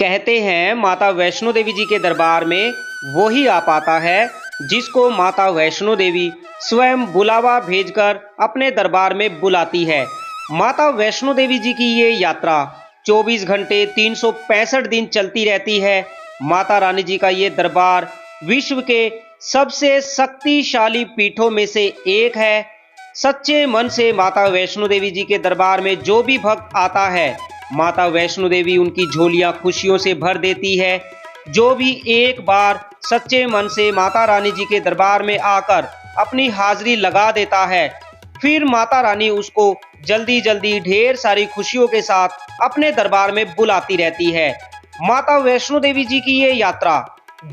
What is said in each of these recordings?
कहते हैं माता वैष्णो देवी जी के दरबार में वो ही आ पाता है जिसको माता वैष्णो देवी स्वयं बुलावा भेजकर अपने दरबार में बुलाती है। माता वैष्णो देवी जी की ये यात्रा 24 घंटे 365 दिन चलती रहती है। माता रानी जी का ये दरबार विश्व के सबसे शक्तिशाली पीठों में से एक है। सच्चे मन से माता वैष्णो देवी जी के दरबार में जो भी भक्त आता है, माता वैष्णो देवी उनकी झोलियां खुशियों से भर देती है। जो भी एक बार सच्चे मन से माता रानी जी के दरबार में आकर अपनी हाजिरी लगा देता है, फिर माता रानी उसको जल्दी जल्दी ढेर सारी खुशियों के साथ अपने दरबार में बुलाती रहती है। माता वैष्णो देवी जी की ये यात्रा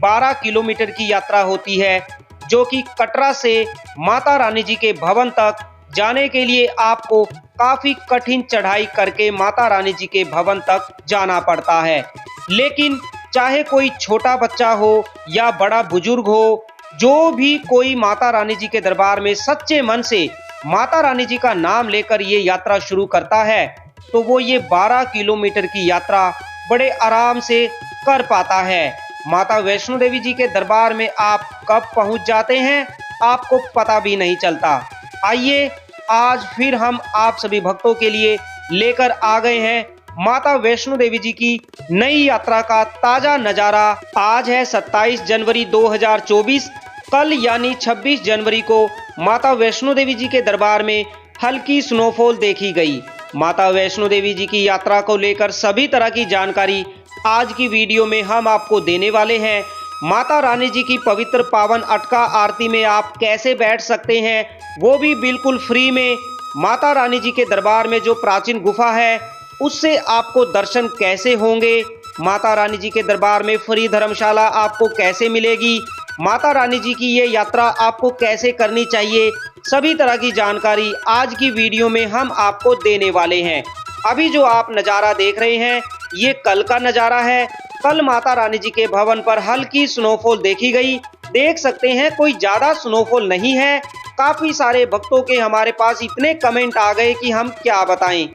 12 किलोमीटर की यात्रा होती है, जो कि कटरा से माता रानी जी के भवन तक जाने के लिए आपको काफी कठिन चढ़ाई करके माता रानी जी के भवन तक जाना पड़ता है। लेकिन चाहे कोई छोटा बच्चा हो या बड़ा बुजुर्ग हो, जो भी कोई माता रानी जी के दरबार में सच्चे मन से माता रानी जी का नाम लेकर ये यात्रा शुरू करता है, तो वो ये 12 किलोमीटर की यात्रा बड़े आराम से कर पाता है। माता वैष्णो देवी जी के दरबार में आप कब पहुंच जाते हैं, आपको पता भी नहीं चलता। आइए आज फिर हम आप सभी भक्तों के लिए लेकर आ गए हैं माता वैष्णो देवी जी की नई यात्रा का ताजा नजारा। आज है 27 जनवरी 2024। कल यानी 26 जनवरी को माता वैष्णो देवी जी के दरबार में हल्की स्नोफॉल देखी गई। माता वैष्णो देवी जी की यात्रा को लेकर सभी तरह की जानकारी आज की वीडियो में हम आपको देने वाले हैं। माता रानी जी की पवित्र पावन अटका आरती में आप कैसे बैठ सकते हैं, वो भी बिल्कुल फ्री में। माता रानी जी के दरबार में जो प्राचीन गुफा है उससे आपको दर्शन कैसे होंगे, माता रानी जी के दरबार में फ्री धर्मशाला आपको कैसे मिलेगी, माता रानी जी की ये यात्रा आपको कैसे करनी चाहिए, सभी तरह की जानकारी आज की वीडियो में हम आपको देने वाले हैं। अभी जो आप नज़ारा देख रहे हैं ये कल का नज़ारा है। कल माता रानी जी के भवन पर हल्की स्नोफॉल देखी गई। देख सकते हैं कोई ज़्यादा स्नोफॉल नहीं है। काफ़ी सारे भक्तों के हमारे पास इतने कमेंट आ गए कि हम क्या बताएं।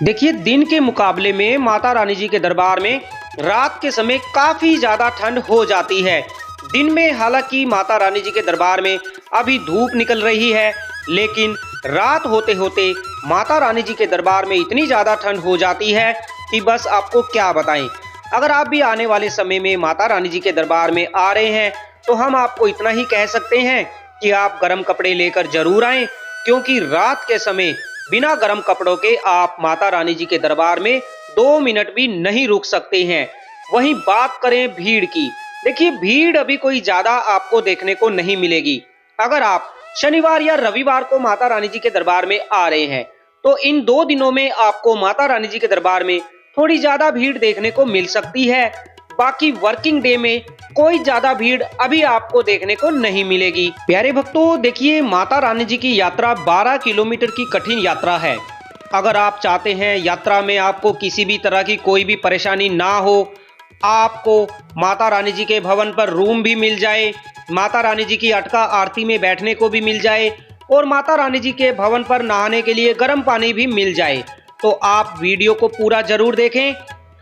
देखिए, दिन के मुकाबले में माता रानी जी के दरबार में रात के समय काफ़ी ज़्यादा ठंड हो जाती है। दिन में हालांकि माता रानी जी के दरबार में अभी धूप निकल रही है, लेकिन रात होते होते माता रानी जी के दरबार में इतनी ज़्यादा ठंड हो जाती है कि बस आपको क्या बताएं। अगर आप भी आने वाले समय में माता रानी जी के दरबार में आ रहे हैं तो हम आपको इतना ही कह सकते हैं कि आप गर्म कपड़े लेकर जरूर आएं, क्योंकि रात के समय बिना गर्म कपड़ों के आप माता रानी जी के दरबार में 2 मिनट भी नहीं रुक सकते हैं। वहीं बात करें भीड़ की, देखिए भीड़ अभी कोई ज़्यादा आपको देखने को नहीं मिलेगी। अगर आप शनिवार या रविवार को माता रानी जी के दरबार में आ रहे हैं तो इन 2 दिनों में आपको माता रानी जी के दरबार में थोड़ी ज्यादा भीड़ देखने को मिल सकती है। बाकी वर्किंग डे में कोई ज्यादा भीड़ अभी आपको देखने को नहीं मिलेगी। प्यारे भक्तों, देखिए माता रानी जी की यात्रा 12 किलोमीटर की कठिन यात्रा है। अगर आप चाहते हैं यात्रा में आपको किसी भी तरह की कोई भी परेशानी ना हो, आपको माता रानी जी के भवन पर रूम भी मिल जाए, माता रानी जी की अटका आरती में बैठने को भी मिल जाए और माता रानी जी के भवन पर नहाने के लिए गर्म पानी भी मिल जाए, तो आप वीडियो को पूरा जरूर देखें।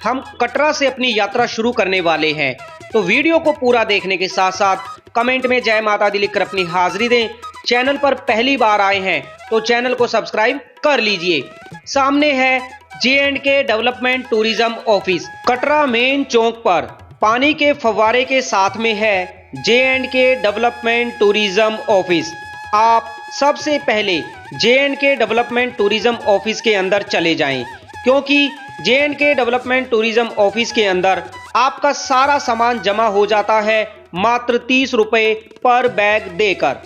हम कटरा से अपनी यात्रा शुरू करने वाले हैं, तो वीडियो को पूरा देखने के साथ साथ कमेंट में जय माता दी लिखकर अपनी हाजिरी दें। चैनल पर पहली बार आए हैं तो चैनल को सब्सक्राइब कर लीजिए। सामने है J&K development tourism office. Katra main चौक पर पानी के फव्वारे के साथ में है J&K डेवलपमेंट टूरिज्म ऑफिस। आप सबसे पहले J&K डेवलपमेंट टूरिज्म ऑफिस के अंदर चले जाएं, क्योंकि J&K डेवलपमेंट टूरिज्म ऑफिस के अंदर आपका सारा सामान जमा हो जाता है मात्र 30 रुपये पर बैग देकर।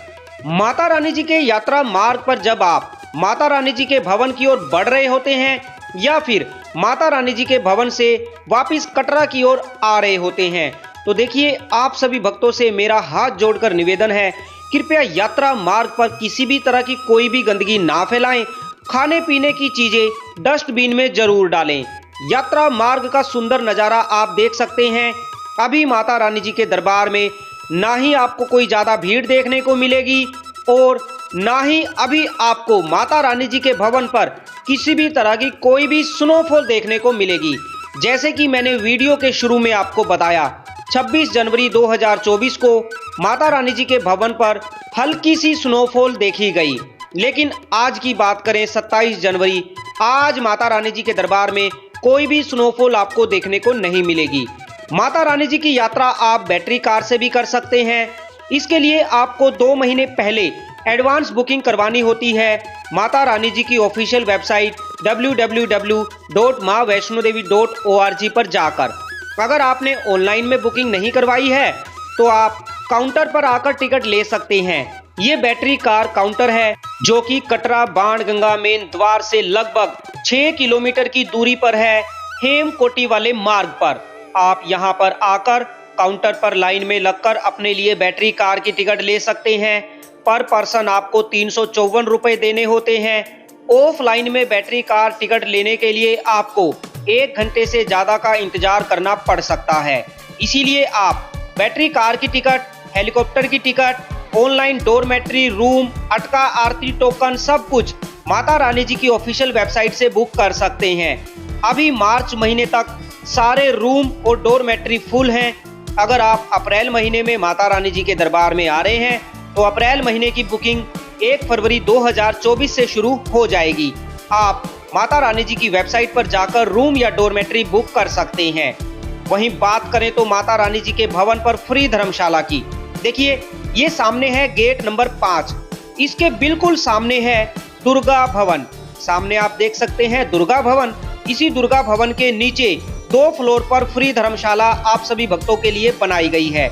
माता रानी जी के यात्रा मार्ग पर जब आप माता रानी जी के भवन की ओर बढ़ रहे होते हैं या फिर माता रानी जी के भवन से वापिस कटरा की ओर आ रहे होते हैं, तो देखिए आप सभी भक्तों से मेरा हाथ जोड़कर निवेदन है, कृपया यात्रा मार्ग पर किसी भी तरह की कोई भी गंदगी ना फैलाएं। खाने पीने की चीजें डस्टबिन में जरूर डालें। यात्रा मार्ग का सुंदर नज़ारा आप देख सकते हैं। अभी माता रानी जी के दरबार में ना ही आपको कोई ज़्यादा भीड़ देखने को मिलेगी और ना ही अभी आपको माता रानी जी के भवन पर किसी भी तरह की कोई भी स्नोफॉल देखने को मिलेगी। जैसे कि मैंने वीडियो के शुरू में आपको बताया, 26 जनवरी 2024 को माता रानी जी के भवन पर हल्की सी स्नोफॉल देखी गई। लेकिन आज की बात करें 27 जनवरी, आज माता रानी जी के दरबार में कोई भी स्नोफॉल आपको देखने को नहीं मिलेगी। माता रानी जी की यात्रा आप बैटरी कार से भी कर सकते हैं। इसके लिए आपको 2 महीने पहले एडवांस बुकिंग करवानी होती है माता रानी जी की ऑफिशियल वेबसाइट www.maavaishnodevi.org पर जाकर। अगर आपने ऑनलाइन में बुकिंग नहीं करवाई है तो आप काउंटर पर आकर टिकट ले सकते हैं। ये बैटरी कार काउंटर है जो कि कटरा बाणगंगा मेन द्वार से लगभग 6 किलोमीटर की दूरी पर है, हेमकोटी वाले मार्ग पर। आप यहां पर आकर काउंटर पर लाइन में लगकर अपने लिए बैटरी कार की टिकट ले सकते हैं। पर पर्सन आपको 354 रुपए देने होते हैं। ऑफलाइन में बैटरी कार टिकट लेने के लिए आपको 1 घंटे से ज्यादा का इंतजार करना पड़ सकता है। इसीलिए आप बैटरी कार की टिकट, हेलीकॉप्टर की टिकट, ऑनलाइन डोरमेट्री, रूम, अटका आरती टोकन सब कुछ माता रानी जी की ऑफिशियल वेबसाइट से बुक कर सकते हैं। अभी मार्च महीने तक सारे रूम और डोरमेट्री फुल हैं। अगर आप अप्रैल महीने में माता रानी जी के दरबार में आ रहे हैं तो अप्रैल महीने की बुकिंग 1 फरवरी 2024 से शुरू हो जाएगी। आप माता रानी जी की वेबसाइट पर जाकर रूम या डोरमेट्री बुक कर सकते हैं। वहीं बात करें तो माता रानी जी के भवन पर फ्री धर्मशाला की, देखिए ये सामने है गेट नंबर 5, इसके बिल्कुल सामने है दुर्गा भवन। सामने आप देख सकते हैं दुर्गा भवन। इसी दुर्गा भवन के नीचे 2 फ्लोर पर फ्री धर्मशाला आप सभी भक्तों के लिए बनाई गई है।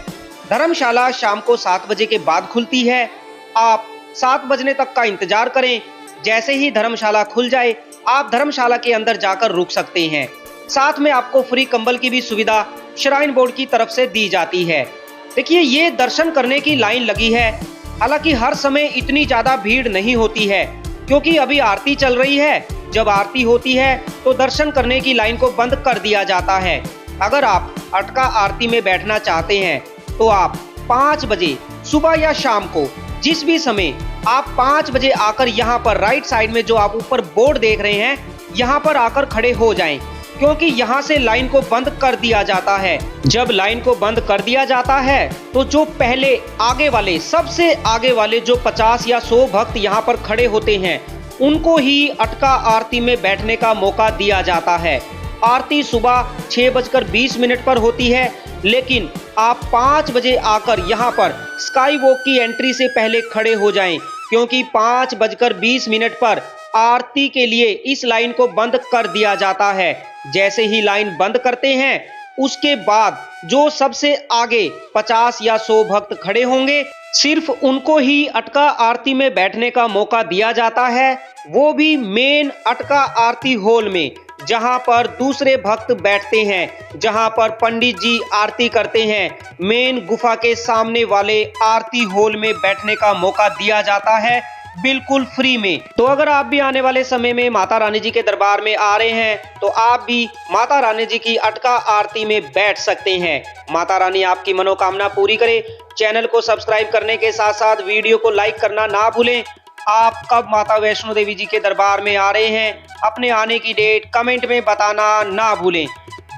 धर्मशाला शाम को 7 बजे के बाद खुलती है। आप 7 बजने तक का इंतजार करें। जैसे ही धर्मशाला खुल जाए आप धर्मशाला के अंदर जाकर रुक सकते हैं। साथ में आपको फ्री कंबल की भी सुविधा श्राइन बोर्ड की तरफ से दी जाती है। देखिए ये दर्शन करने की लाइन लगी है। हालांकि हर समय इतनी ज्यादा भीड़ नहीं होती है क्योंकि अभी आरती चल रही है। जब आरती होती है तो दर्शन करने की लाइन को बंद कर दिया जाता है। अगर आप अटका आरती में बैठना चाहते हैं तो आप 5 बजे सुबह या शाम को जिस भी समय आप 5 बजे आकर यहाँ पर राइट साइड में जो आप ऊपर बोर्ड देख रहे हैं यहाँ पर आकर खड़े हो जाएं, क्योंकि यहाँ से लाइन को बंद कर दिया जाता है। जब लाइन को बंद कर दिया जाता है तो जो पहले आगे वाले, सबसे आगे वाले जो 50 या 100 भक्त यहाँ पर खड़े होते हैं उनको ही अटका आरती में बैठने का मौका दिया जाता है। आरती सुबह 6:20 पर होती है, लेकिन आप 5 बजे आकर यहाँ पर स्काई वॉक की एंट्री से पहले खड़े हो जाएं, क्योंकि 5:20 पर आरती के लिए इस लाइन को बंद कर दिया जाता है। जैसे ही लाइन बंद करते हैं उसके बाद जो सबसे आगे 50 या 100 भक्त खड़े होंगे सिर्फ उनको ही अटका आरती में बैठने का मौका दिया जाता है, वो भी मेन अटका आरती हॉल में, जहां पर दूसरे भक्त बैठते हैं, जहां पर पंडित जी आरती करते हैं। मेन गुफा के सामने वाले आरती हॉल में बैठने का मौका दिया जाता है बिल्कुल फ्री में। तो अगर आप भी आने वाले समय में माता रानी जी के दरबार में आ रहे हैं तो आप भी माता रानी जी की अटका आरती में बैठ सकते हैं। माता रानी आपकी मनोकामना पूरी करे। चैनल को सब्सक्राइब करने के साथ साथ वीडियो को लाइक करना ना भूलें। आप कब माता वैष्णो देवी जी के दरबार में आ रहे हैं, अपने आने की डेट कमेंट में बताना ना भूलें।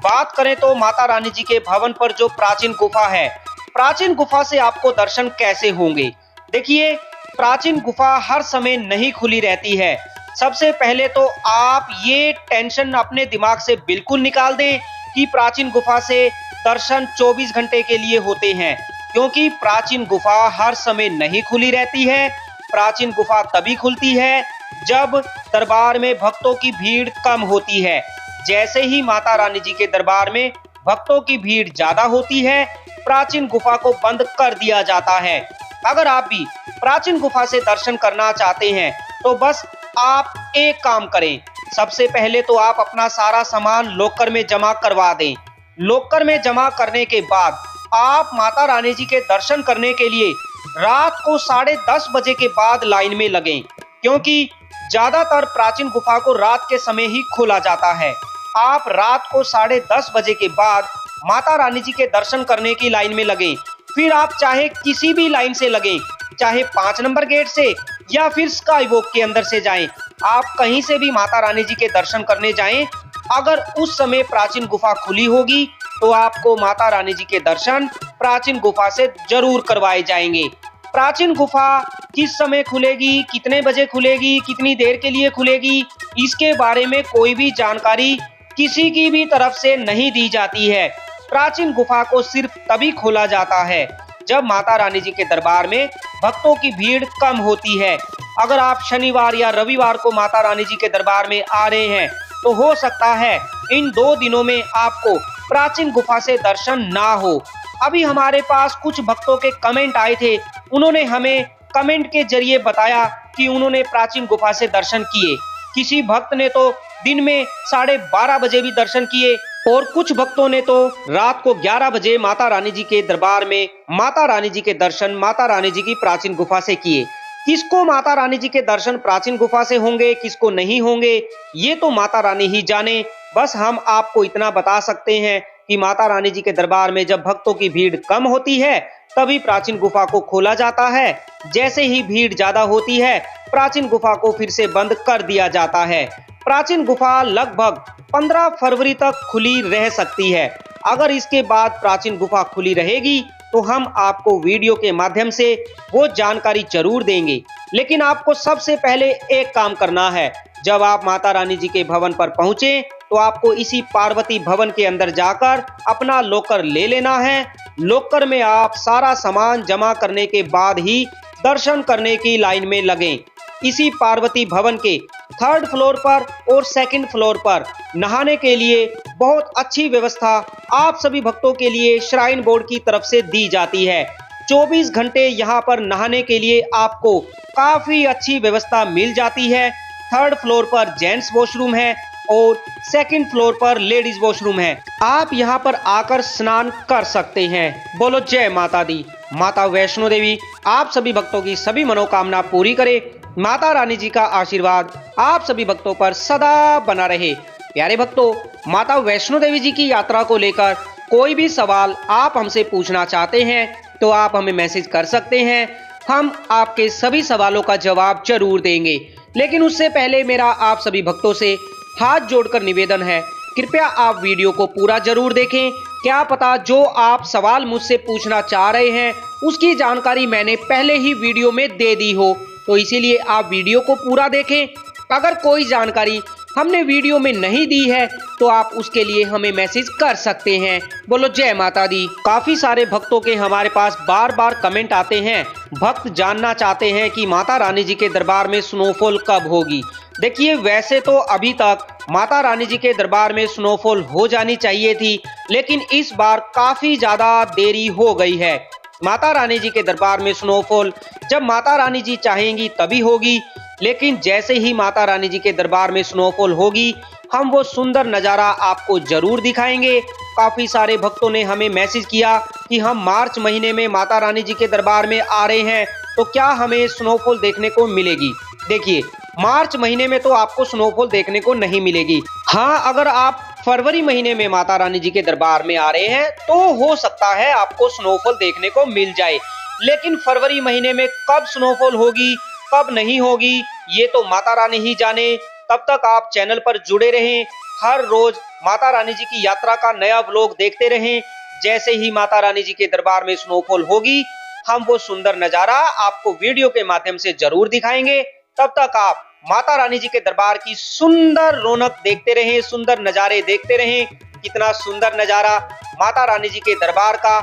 बात करें तो माता रानी जी के भवन पर जो प्राचीन गुफा है, प्राचीन गुफा से आपको दर्शन कैसे होंगे। देखिए प्राचीन गुफा हर समय नहीं खुली रहती है। सबसे पहले तो आप ये टेंशन अपने दिमाग से बिल्कुल निकाल दें कि प्राचीन गुफा से दर्शन 24 घंटे के लिए होते हैं, क्योंकि प्राचीन गुफा हर समय नहीं खुली रहती है। प्राचीन गुफा तभी खुलती है जब दरबार में भक्तों की भीड़ कम होती है। जैसे ही माता रानी जी के दरबार में भक्तों की भीड़ ज्यादा होती है, प्राचीन गुफा को बंद कर दिया जाता है। अगर आप भी प्राचीन गुफा से दर्शन करना चाहते हैं तो बस आप एक काम करें। सबसे पहले तो आप अपना सारा सामान लॉकर में जमा करवा दें। लॉकर में जमा करने के बाद आप माता रानी जी के दर्शन करने के लिए रात को 10:30 बजे के बाद लाइन में लगें, क्योंकि ज्यादातर प्राचीन गुफा को रात के समय ही खोला जाता है। आप रात को 10:30 बजे के बाद माता रानी जी के दर्शन करने की लाइन में लगें। फिर आप चाहे किसी भी लाइन से लगें, चाहे 5 नंबर गेट से या फिर स्काई वॉक के अंदर से जाएं, आप कहीं से भी माता रानी जी के दर्शन करने जाएं, अगर उस समय प्राचीन गुफा खुली होगी तो आपको माता रानी जी के दर्शन प्राचीन गुफा से जरूर करवाए जाएंगे। प्राचीन गुफा किस समय खुलेगी, कितने बजे खुलेगी, कितनी देर के लिए खुलेगी, इसके बारे में कोई भी जानकारी किसी की भी तरफ से नहीं दी जाती है। प्राचीन गुफा को सिर्फ तभी खोला जाता है जब माता रानी जी के दरबार में भक्तों की भीड़ कम होती है। अगर आप शनिवार या रविवार को माता रानी जी के दरबार में आ रहे हैं तो हो सकता है इन 2 दिनों में आपको प्राचीन गुफा से दर्शन ना हो। अभी हमारे पास कुछ भक्तों के कमेंट आए थे, उन्होंने हमें कमेंट के जरिए बताया कि उन्होंने प्राचीन गुफा से दर्शन किए। किसी भक्त ने तो दिन में 12:30 बजे भी दर्शन किए और कुछ भक्तों ने तो रात को 11 बजे माता रानी जी के दरबार में माता रानी जी के दर्शन माता रानी जी की प्राचीन गुफा से किए। किसको माता रानी जी के दर्शन प्राचीन गुफा से होंगे, किसको नहीं होंगे, ये तो माता रानी ही जाने। बस हम आपको इतना बता सकते हैं कि माता रानी जी के दरबार में जब भक्तों की भीड़ कम होती है तभी प्राचीन गुफा को खोला जाता है। जैसे ही भीड़ ज्यादा होती है प्राचीन गुफा को फिर से बंद कर दिया जाता है। प्राचीन गुफा लगभग 15 फरवरी तक खुली रह सकती है। अगर इसके बाद प्राचीन गुफा खुली रहेगी तो हम आपको वीडियो के माध्यम से वो जानकारी जरूर देंगे। लेकिन आपको सबसे पहले एक काम करना है, जब आप माता रानी जी के भवन पर पहुंचे तो आपको इसी पार्वती भवन के अंदर जाकर अपना लॉकर ले लेना है। लॉकर में आप सारा सामान जमा करने के बाद ही दर्शन करने की लाइन में लगें। इसी पार्वती भवन के 3rd फ्लोर पर और 2nd फ्लोर पर नहाने के लिए बहुत अच्छी व्यवस्था आप सभी भक्तों के लिए श्राइन बोर्ड की तरफ से दी जाती है। 24 घंटे यहाँ पर नहाने के लिए आपको काफी अच्छी व्यवस्था मिल जाती है। 3rd फ्लोर पर जेंट्स वॉशरूम है और 2nd फ्लोर पर लेडीज वॉशरूम है। आप यहाँ पर आकर स्नान कर सकते हैं। बोलो जय माता दी। माता वैष्णो देवी आप सभी भक्तों की सभी मनोकामना पूरी करे। माता रानी जी का आशीर्वाद आप सभी भक्तों पर सदा बना रहे। प्यारे भक्तों, माता वैष्णो देवी जी की यात्रा को लेकर कोई भी सवाल आप हमसे पूछना चाहते हैं तो आप हमें मैसेज कर सकते हैं। हम आपके सभी सवालों का जवाब जरूर देंगे। लेकिन उससे पहले मेरा आप सभी भक्तों से हाथ जोड़कर निवेदन है, कृपया आप वीडियो को पूरा जरूर देखें। क्या पता जो आप सवाल मुझसे पूछना चाह रहे हैं उसकी जानकारी मैंने पहले ही वीडियो में दे दी हो, तो इसीलिए आप वीडियो को पूरा देखें। अगर कोई जानकारी हमने वीडियो में नहीं दी है तो आप उसके लिए हमें मैसेज कर सकते हैं। बोलो जय माता दी। काफी सारे भक्तों के हमारे पास बार बार कमेंट आते हैं। भक्त जानना चाहते हैं कि माता रानी जी के दरबार में स्नोफॉल कब होगी। देखिए, वैसे तो अभी तक माता रानी जी के दरबार में स्नोफॉल हो जानी चाहिए थी, लेकिन इस बार काफी ज्यादा देरी हो गई है। माता रानी जी के दरबार में स्नोफॉल जब माता रानी जी चाहेंगी तभी होगी। लेकिन जैसे ही माता रानी जी के दरबार में स्नोफॉल होगी हम वो सुंदर नज़ारा आपको जरूर दिखाएंगे। काफी सारे भक्तों ने हमें मैसेज किया कि हम मार्च महीने में माता रानी जी के दरबार में आ रहे हैं तो क्या हमें स्नोफॉल देखने को मिलेगी। देखिए, मार्च महीने में तो आपको स्नोफॉल देखने को नहीं मिलेगी। हाँ, अगर आप फरवरी महीने में माता रानी जी के दरबार में आ रहे हैं तो हो सकता है आपको स्नोफॉल देखने को मिल जाए। लेकिन फरवरी महीने में कब स्नोफॉल होगी कब नहीं होगी ये तो माता रानी ही जाने। तब तक आप चैनल पर जुड़े रहें, हर रोज माता रानी जी की यात्रा का नया व्लॉग देखते रहें। जैसे ही माता रानी जी के दरबार में स्नोफॉल होगी हम वो सुंदर नजारा आपको वीडियो के माध्यम से जरूर दिखाएंगे। तब तक आप माता रानी जी के दरबार की सुंदर रौनक देखते रहें, सुंदर नजारे देखते रहें। कितना सुंदर नजारा माता रानी जी के दरबार का।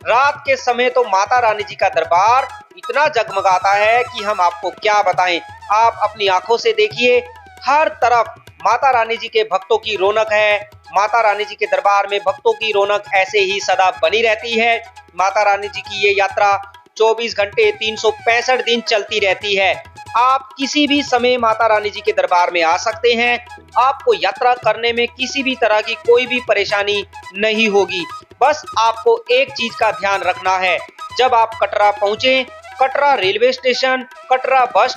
रात के समय तो माता रानी जी का दरबार इतना जगमगाता है कि हम आपको क्या बताएं। आप अपनी आंखों से देखिए, हर तरफ माता रानी जी के भक्तों की रौनक है। माता रानी जी के दरबार में भक्तों की रौनक ऐसे ही सदा बनी रहती है। माता रानी जी की ये यात्रा 24 घंटे 365 दिन चलती रहती है। आप किसी भी समय माता रानी जी के दरबार में आ सकते हैं। आपको यात्रा करने में किसी भी तरह की कोई भी परेशानी नहीं होगी। बस आपको एक चीज का ध्यान रखना है, जब आप कटरा पहुंचे, Katra railway station, Katra bus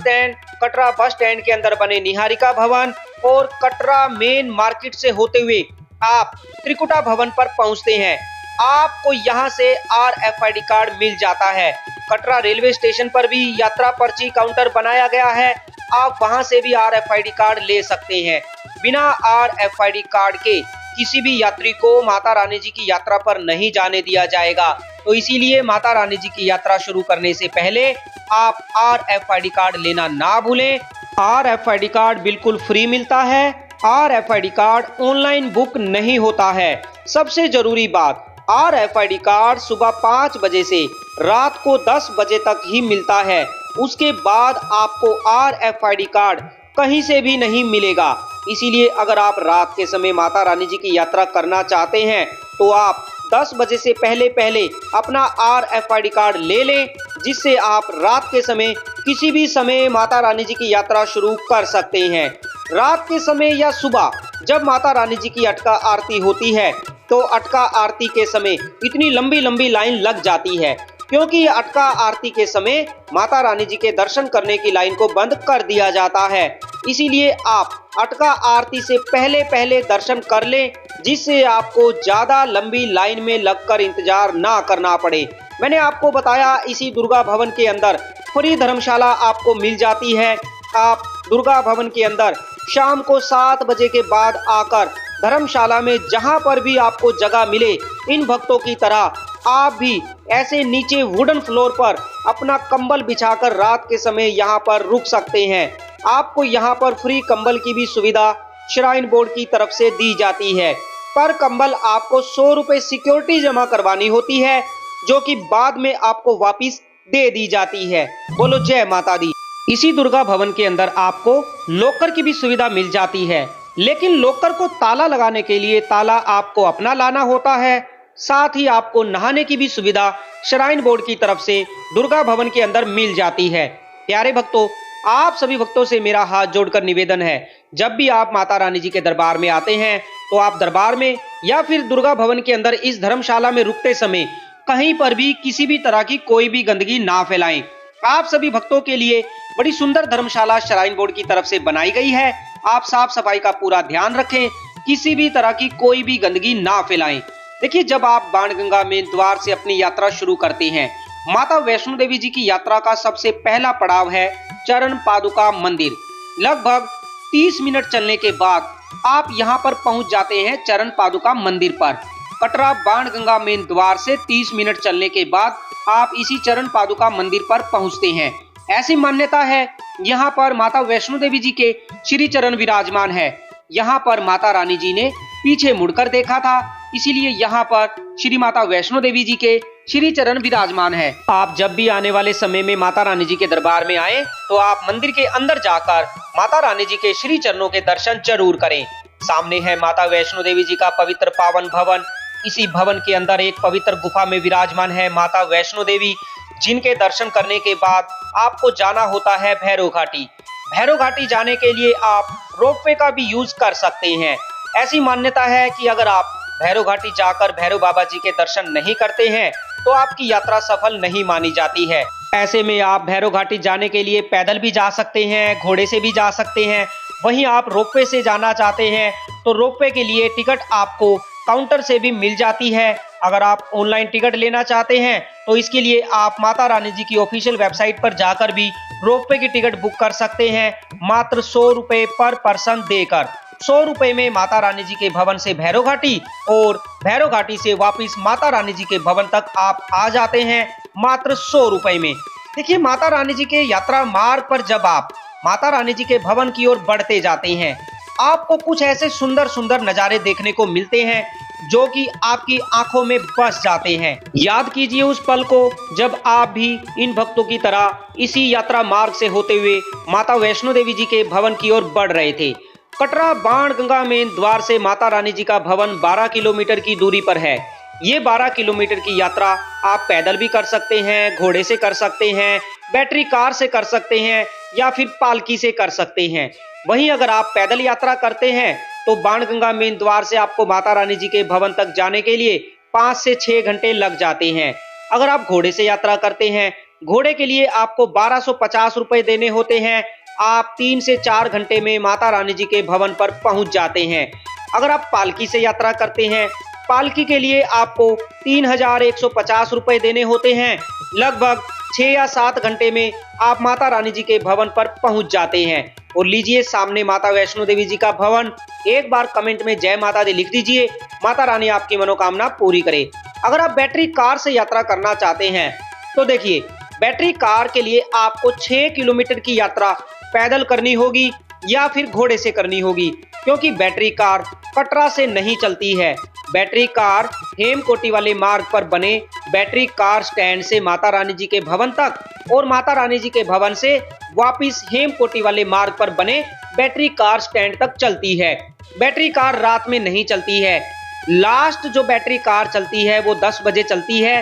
stand के अंदर बने निहारिका भवन और कटरा मेन मार्केट से होते हुए आप त्रिकुटा भवन पर पहुंचते हैं। आपको यहां से RFID कार्ड मिल जाता है। कटरा रेलवे स्टेशन पर भी यात्रा पर्ची काउंटर बनाया गया है। आप वहां से भी RFID कार्ड ले सकते हैं। बिना RFID कार्ड के किसी भी यात्री को माता रानी जी की यात्रा पर नहीं जाने दिया जाएगा। तो इसीलिए माता रानी जी की यात्रा शुरू करने से पहले आप RFID कार्ड लेना ना भूलें। RFID कार्ड बिल्कुल फ्री मिलता है। RFID कार्ड ऑनलाइन बुक नहीं होता है। सबसे जरूरी बात, RFID कार्ड सुबह 5 बजे से रात को 10 बजे तक ही मिलता है। उसके बाद आपको RFID कार्ड कहीं से भी नहीं मिलेगा। इसीलिए अगर आप रात के समय माता रानी जी की यात्रा करना चाहते हैं तो आप 10 बजे से पहले पहले अपना RFID कार्ड ले लें, जिससे आप रात के समय किसी भी समय माता रानी जी की यात्रा शुरू कर सकते हैं। रात के समय या सुबह जब माता रानी जी की अटका आरती होती है तो अटका आरती के समय इतनी लंबी लंबी लाइन लग जाती है, क्योंकि अटका आरती के समय माता रानी जी के दर्शन करने की लाइन को बंद कर दिया जाता है। इसीलिए आप अटका आरती से पहले पहले दर्शन कर लें, जिससे आपको ज्यादा लंबी लाइन में लगकर इंतजार ना करना पड़े। मैंने आपको बताया इसी दुर्गा भवन के अंदर फ्री धर्मशाला आपको मिल जाती है। आप दुर्गा भवन के अंदर शाम को 7 बजे के बाद आकर धर्मशाला में जहां पर भी आपको जगह मिले, इन भक्तों की तरह आप भी ऐसे नीचे वुडन फ्लोर पर अपना कंबल बिछाकर रात के समय यहां पर रुक सकते हैं। आपको यहां पर फ्री कंबल की भी सुविधा श्राइन बोर्ड की तरफ से दी जाती है। पर कंबल आपको 100 रुपए सिक्योरिटी जमा करवानी होती है, जो कि बाद में आपको वापिस दे दी जाती है। बोलो जय माता दी। इसी दुर्गा भवन के अंदर आपको लॉकर की भी सुविधा मिल जाती है, लेकिन लॉकर को ताला लगाने के लिए ताला आपको अपना लाना होता है। साथ ही आपको नहाने की भी सुविधा श्राइन बोर्ड की तरफ से दुर्गा भवन के अंदर मिल जाती है। प्यारे भक्तों, आप सभी भक्तों से मेरा हाथ जोड़कर निवेदन है, जब भी आप माता रानी जी के दरबार में आते हैं तो आप दरबार में या फिर दुर्गा भवन के अंदर इस धर्मशाला में रुकते समय कहीं पर भी किसी भी तरह की कोई भी गंदगी ना फैलाएं। आप सभी भक्तों के लिए बड़ी सुंदर धर्मशाला श्राइन बोर्ड की तरफ से बनाई गई है। आप साफ सफाई का पूरा ध्यान रखें, किसी भी तरह की कोई भी गंदगी ना फैलाएं। देखिए, जब आप बाणगंगा मेन द्वार से अपनी यात्रा शुरू करते हैं, माता वैष्णो देवी जी की यात्रा का सबसे पहला पड़ाव है चरण पादुका मंदिर। लगभग 30 मिनट चलने के बाद आप यहां पर पहुंच जाते हैं चरण पादुका मंदिर पर। कटरा बाणगंगा मेन द्वार से 30 मिनट चलने के बाद आप इसी चरण पादुका मंदिर पर पहुंचते हैं। ऐसी मान्यता है, यहाँ पर माता वैष्णो देवी जी के श्री चरण विराजमान है। यहाँ पर माता रानी जी ने पीछे मुड़कर देखा था, इसीलिए यहाँ पर श्री माता वैष्णो देवी जी के श्री चरण विराजमान है। आप जब भी आने वाले समय में माता रानी जी के दरबार में आए तो आप मंदिर के अंदर जाकर माता रानी जी के श्री चरणों के दर्शन जरूर करें। सामने है माता वैष्णो देवी जी का पवित्र पावन भवन। इसी भवन के अंदर एक पवित्र गुफा में विराजमान है माता वैष्णो देवी, जिनके दर्शन करने के बाद आपको जाना होता है भैरव घाटी। भैरव घाटी जाने के लिए आप रोपवे का भी यूज कर सकते हैं। ऐसी मान्यता है कि अगर आप भैरव घाटी जाकर भैरव बाबा जी के दर्शन नहीं करते हैं तो आपकी यात्रा सफल नहीं मानी जाती है। ऐसे में आप भैरव घाटी जाने के लिए पैदल भी जा सकते हैं, घोड़े से भी जा सकते हैं। वहीं आप रोपवे से जाना चाहते हैं तो रोपवे के लिए टिकट आपको काउंटर से भी मिल जाती है। अगर आप ऑनलाइन टिकट लेना चाहते हैं तो इसके लिए आप माता रानी जी की ऑफिशियल वेबसाइट पर जाकर भी रोपवे की टिकट बुक कर सकते हैं, मात्र 100 रुपए पर पर्सन देकर। 100 रुपए में माता रानी जी के भवन से भैरव घाटी और भैरव घाटी से वापिस माता रानी जी के भवन तक आप आ जाते हैं, मात्र 100 रुपए में। देखिए, माता रानी जी के यात्रा मार्ग पर जब आप माता रानी जी के भवन की ओर बढ़ते जाते हैं, आपको कुछ ऐसे सुंदर सुंदर नजारे देखने को मिलते हैं जो कि आपकी आंखों में बस जाते हैं। याद कीजिए उस पल को जब आप भी इन भक्तों की तरह इसी यात्रा मार्ग से होते हुए माता वैष्णो देवी जी के भवन की ओर बढ़ रहे थे। कटरा बाणगंगा मेन द्वार से माता रानी जी का भवन 12 किलोमीटर की दूरी पर है। ये 12 किलोमीटर की यात्रा आप पैदल भी कर सकते हैं, घोड़े से कर सकते हैं, बैटरी कार से कर सकते हैं या फिर पालकी से कर सकते हैं। वहीं अगर आप पैदल यात्रा करते हैं तो बाणगंगा मेन द्वार से आपको माता रानी जी के भवन तक जाने के लिए 5 से 6 घंटे लग जाते हैं। अगर आप घोड़े से यात्रा करते हैं, घोड़े के लिए आपको 1250 रुपए देने होते हैं। आप 3 से 4 घंटे में माता रानी जी के भवन पर पहुंच जाते हैं। अगर आप पालकी से यात्रा करते हैं, पालकी के लिए आपको 3150 रुपए देने होते हैं। लगभग 6 या 7 घंटे में आप माता रानी जी के भवन पर पहुंच जाते हैं। और लीजिए सामने माता वैष्णो देवी जी का भवन। एक बार कमेंट में जय माता दी लिख दीजिए। माता रानी आपकी मनोकामना पूरी करे। अगर आप बैटरी कार से यात्रा करना चाहते हैं तो देखिए, बैटरी कार के लिए आपको 6 किलोमीटर की यात्रा पैदल करनी होगी या फिर घोड़े से करनी होगी, क्योंकि बैटरी कार कटरा से नहीं चलती है। बैटरी कार हेमकोटी वाले मार्ग पर बने बैटरी कार स्टैंड से माता रानी जी के भवन तक और माता रानी जी के भवन से वापिस हेमकोटी वाले मार्ग पर बने बैटरी कार स्टैंड तक चलती है। बैटरी कार रात में नहीं चलती है। लास्ट जो बैटरी कार चलती है वो 10 बजे चलती है।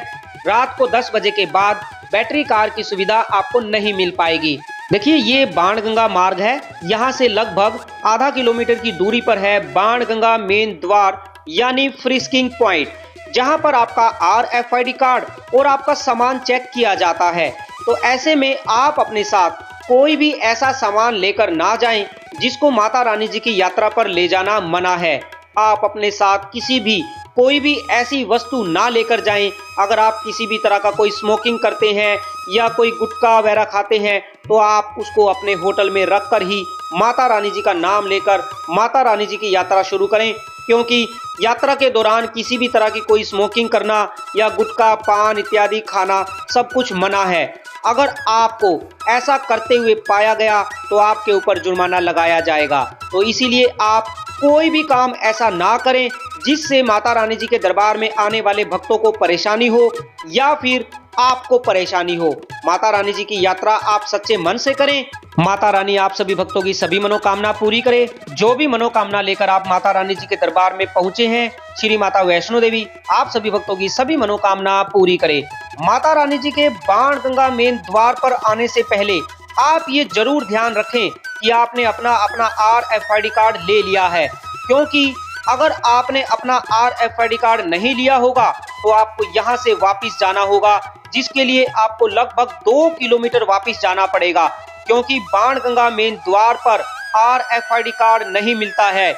रात को 10 बजे के बाद बैटरी कार की सुविधा आपको नहीं मिल पाएगी। देखिए, ये बाणगंगा मार्ग है। यहाँ से लगभग आधा किलोमीटर की दूरी पर है बाणगंगा मेन द्वार यानी फ्रिस्किंग पॉइंट, जहाँ पर आपका RFID कार्ड और आपका सामान चेक किया जाता है। तो ऐसे में आप अपने साथ कोई भी ऐसा सामान लेकर ना जाएं जिसको माता रानी जी की यात्रा पर ले जाना मना है। आप अपने साथ किसी भी कोई भी ऐसी वस्तु ना लेकर जाएं। अगर आप किसी भी तरह का कोई स्मोकिंग करते हैं या कोई गुटखा वगैरह खाते हैं तो आप उसको अपने होटल में रखकर ही माता रानी जी का नाम लेकर माता रानी जी की यात्रा शुरू करें, क्योंकि यात्रा के दौरान किसी भी तरह की कोई स्मोकिंग करना या गुटखा पान इत्यादि खाना सब कुछ मना है। अगर आपको ऐसा करते हुए पाया गया तो आपके ऊपर जुर्माना लगाया जाएगा। तो इसीलिए आप कोई भी काम ऐसा ना करें जिससे माता रानी जी के दरबार में आने वाले भक्तों को परेशानी हो या फिर आपको परेशानी हो। माता रानी जी की यात्रा आप सच्चे मन से करें। माता रानी आप सभी भक्तों की सभी मनोकामना पूरी करे। जो भी मनोकामना लेकर आप माता रानी जी के दरबार में पहुंचे हैं, श्री माता वैष्णो देवी आप सभी भक्तों की सभी मनोकामना पूरी करे। माता रानी जी के बाणगंगा मेन द्वार पर आने से पहले आप ये जरूर ध्यान रखें कि आपने अपना RFID कार्ड ले लिया है, क्योंकि अगर आपने अपना RFID कार्ड नहीं लिया होगा तो आपको यहाँ से वापस जाना होगा, जिसके लिए आपको लगभग 2 किलोमीटर वापस जाना पड़ेगा, क्योंकि बाणगंगा मेन द्वार पर RFID कार्ड नहीं मिलता है।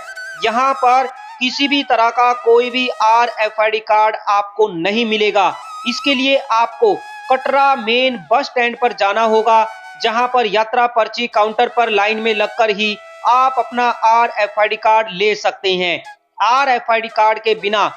यहाँ पर किसी भी तरह का कोई भी RFID कार्ड आपको नहीं मिलेगा। इसके लिए आपको कटरा मेन बस स्टैंड पर जाना होगा, जहाँ पर यात्रा पर्ची काउंटर पर लाइन में लगकर ही आप अपना RFID कार्ड ले सकते हैं। RFID कार्ड के बिना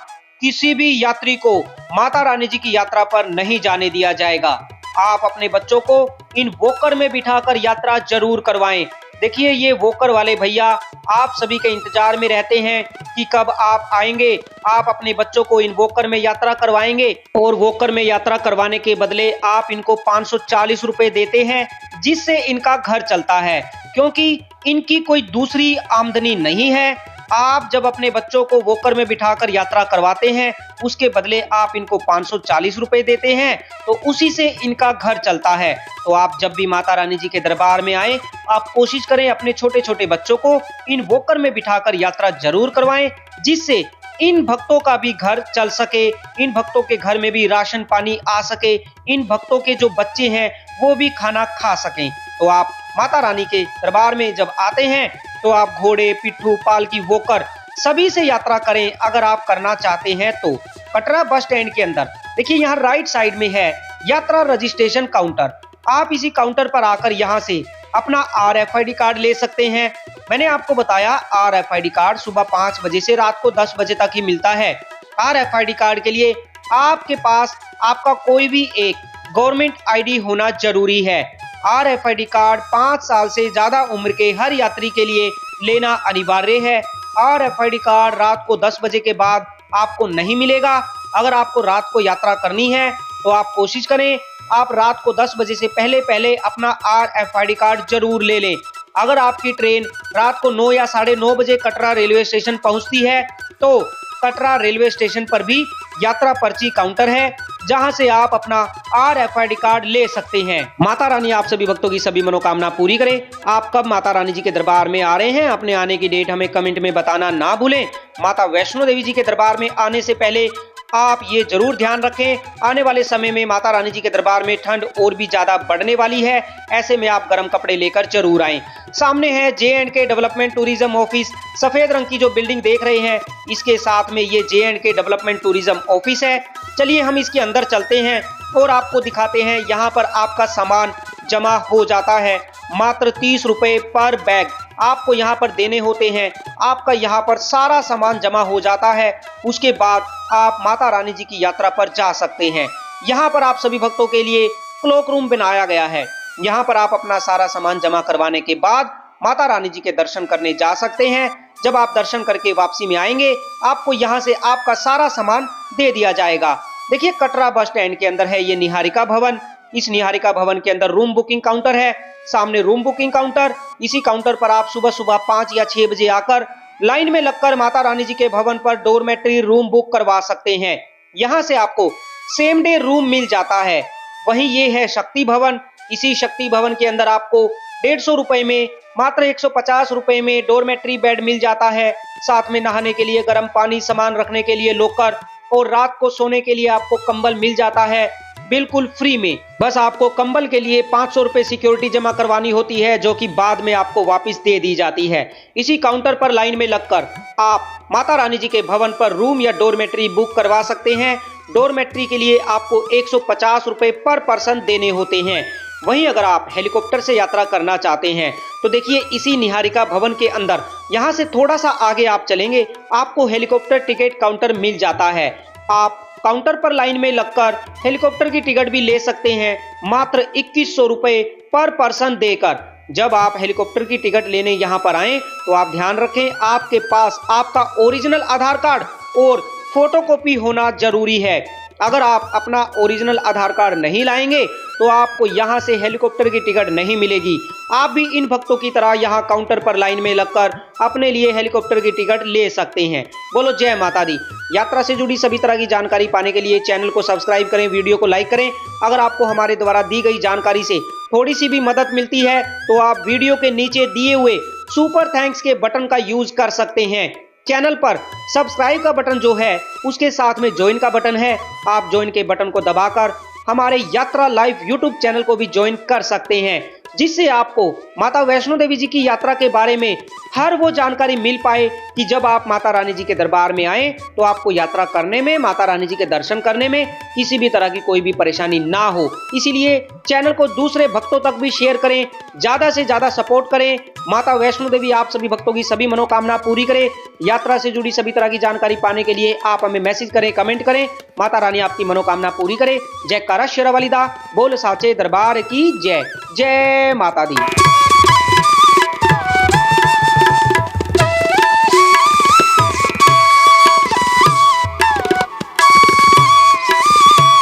किसी भी यात्री को माता रानी जी की यात्रा पर नहीं जाने दिया जाएगा। आप अपने बच्चों को इन वॉकर में बिठाकर यात्रा जरूर करवाएं। देखिए, ये वॉकर वाले भैया आप सभी के इंतजार में रहते हैं कि कब आप आएंगे, आप अपने बच्चों को इन वॉकर में यात्रा करवाएंगे और वॉकर में यात्रा करवाने के बदले आप इनको 540 रुपए देते हैं, जिससे इनका घर चलता है, क्योंकि इनकी कोई दूसरी आमदनी नहीं है। आप जब अपने बच्चों को वॉकर में बिठाकर यात्रा करवाते हैं, उसके बदले आप इनको 540 रुपए देते हैं, तो उसी से इनका घर चलता है। तो आप जब भी माता रानी जी के दरबार में आए, आप कोशिश करें अपने छोटे छोटे बच्चों को इन वॉकर में बिठाकर यात्रा जरूर करवाएं, जिससे इन भक्तों का भी घर चल सके, इन भक्तों के घर में भी राशन पानी आ सके, इन भक्तों के जो बच्चे हैं वो भी खाना खा सकें। तो आप माता रानी के दरबार में जब आते हैं तो आप घोड़े, पिट्ठू, पालकी, वॉकर सभी से यात्रा करें। अगर आप करना चाहते हैं तो कटरा बस स्टैंड के अंदर देखिए, यहाँ राइट साइड में है यात्रा रजिस्ट्रेशन काउंटर। आप इसी काउंटर पर आकर यहाँ से अपना RFID कार्ड ले सकते हैं। मैंने आपको बताया RFID कार्ड सुबह 5 बजे से रात को 10 बजे तक ही मिलता है। RFID कार्ड के लिए आपके पास आपका कोई भी एक गवर्नमेंट ID होना जरूरी है। RFID कार्ड 5 साल से ज्यादा उम्र के हर यात्री के लिए लेना अनिवार्य है। RFID कार्ड रात को 10 बजे के बाद आपको नहीं मिलेगा। अगर आपको रात को यात्रा करनी है तो आप कोशिश करें आप रात को 10 बजे से पहले पहले अपना RFID कार्ड जरूर ले लें। अगर आपकी ट्रेन रात को 9 या 9:30 बजे कटरा रेलवे स्टेशन पहुंचती है तो कटरा रेलवे स्टेशन पर भी यात्रा पर्ची काउंटर है, जहां से आप अपना RFID कार्ड ले सकते हैं। माता रानी आप सभी भक्तों की सभी मनोकामना पूरी करें। आप कब माता रानी जी के दरबार में आ रहे हैं, अपने आने की डेट हमें कमेंट में बताना ना भूलें। माता वैष्णो देवी जी के दरबार में आने से पहले आप ये जरूर ध्यान रखें, आने वाले समय में माता रानी जी के दरबार में ठंड और भी ज्यादा बढ़ने वाली है। ऐसे में आप गर्म कपड़े लेकर जरूर आएं। सामने है J&K डेवलपमेंट टूरिज्म ऑफिस। सफेद रंग की जो बिल्डिंग देख रहे हैं, इसके साथ में ये J&K डेवलपमेंट टूरिज्म ऑफिस है। चलिए हम इसके अंदर चलते हैं और आपको दिखाते हैं। यहाँ पर आपका सामान जमा हो जाता है। मात्र 30 रुपए पर बैग आपको यहाँ पर देने होते हैं। आपका यहाँ पर सारा सामान जमा हो जाता है। उसके बाद आप माता रानी जी की यात्रा पर जा सकते हैं। यहाँ पर आप सभी भक्तों के लिए क्लोक रूम बनाया गया है। यहाँ पर आप अपना सारा सामान जमा करवाने के बाद माता रानी जी के दर्शन करने जा सकते हैं। जब आप दर्शन करके वापसी में आएंगे, आपको यहाँ से आपका सारा सामान दे दिया जाएगा। देखिए, कटरा बस स्टैंड के अंदर है ये निहारिका भवन। इस निहारिका भवन के अंदर रूम बुकिंग काउंटर है। सामने रूम बुकिंग काउंटर, इसी काउंटर पर आप सुबह सुबह 5 या 6 बजे आकर लाइन में लगकर माता रानी जी के भवन पर डोरमेट्री रूम बुक करवा सकते हैं। यहाँ से आपको सेम डे रूम मिल जाता है। वहीं ये है शक्ति भवन। इसी शक्ति भवन के अंदर आपको 150 रुपए में, मात्र 150 रुपए में डोरमेट्री बेड मिल जाता है। साथ में नहाने के लिए गर्म पानी, सामान रखने के लिए लॉकर और रात को सोने के लिए आपको कंबल मिल जाता है बिल्कुल फ्री में। बस आपको कंबल के लिए 500 रुपए सिक्योरिटी जमा करवानी होती है, जो कि बाद में आपको वापस दे दी जाती है। इसी काउंटर पर लाइन में लगकर आप माता रानी जी के भवन पर रूम या डोरमेट्री बुक करवा सकते हैं। डोरमेट्री के लिए आपको 150 रुपए पर पर्सन देने होते हैं। वहीं अगर आप हेलीकॉप्टर से यात्रा करना चाहते हैं तो देखिए, इसी निहारिका भवन के अंदर यहाँ से थोड़ा सा आगे आप चलेंगे, आपको हेलीकॉप्टर टिकट काउंटर मिल जाता है। आप काउंटर पर लाइन में लगकर हेलीकॉप्टर की टिकट भी ले सकते हैं, मात्र 2100 रुपए पर पर्सन देकर। जब आप हेलीकॉप्टर की टिकट लेने यहाँ पर आएं तो आप ध्यान रखें, आपके पास आपका ओरिजिनल आधार कार्ड और फोटोकॉपी होना जरूरी है। अगर आप अपना ओरिजिनल आधार कार्ड नहीं लाएंगे तो आपको यहाँ से हेलीकॉप्टर की टिकट नहीं मिलेगी। आप भी इन भक्तों की तरह यहाँ काउंटर पर लाइन में लगकर अपने लिए हेलीकॉप्टर की टिकट ले सकते हैं। बोलो जय माता दी। यात्रा से जुड़ी सभी तरह की जानकारी पाने के लिए चैनल को सब्सक्राइब करें, वीडियो को लाइक करें। अगर आपको हमारे द्वारा दी गई जानकारी से थोड़ी सी भी मदद मिलती है तो आप वीडियो के नीचे दिए हुए सुपर थैंक्स के बटन का यूज कर सकते हैं। चैनल पर सब्सक्राइब का बटन जो है, उसके साथ में ज्वाइन का बटन है। आप ज्वाइन के बटन को दबाकर हमारे यात्रा लाइव यूट्यूब चैनल को भी ज्वाइन कर सकते हैं, जिससे आपको माता वैष्णो देवी जी की यात्रा के बारे में हर वो जानकारी मिल पाए कि जब आप माता रानी जी के दरबार में आए तो आपको यात्रा करने में, माता रानी जी के दर्शन करने में किसी भी तरह की कोई भी परेशानी ना हो। इसीलिए चैनल को दूसरे भक्तों तक भी शेयर करें, ज्यादा से ज्यादा सपोर्ट करें। माता वैष्णो देवी आप सभी भक्तों की सभी मनोकामना पूरी करे। यात्रा से जुड़ी सभी तरह की जानकारी पाने के लिए आप हमें मैसेज करें, कमेंट करें। माता रानी आपकी मनोकामना पूरी करे। जय कारा शेरा वाली दा, बोल साचे दरबार की जय। जय माता दी।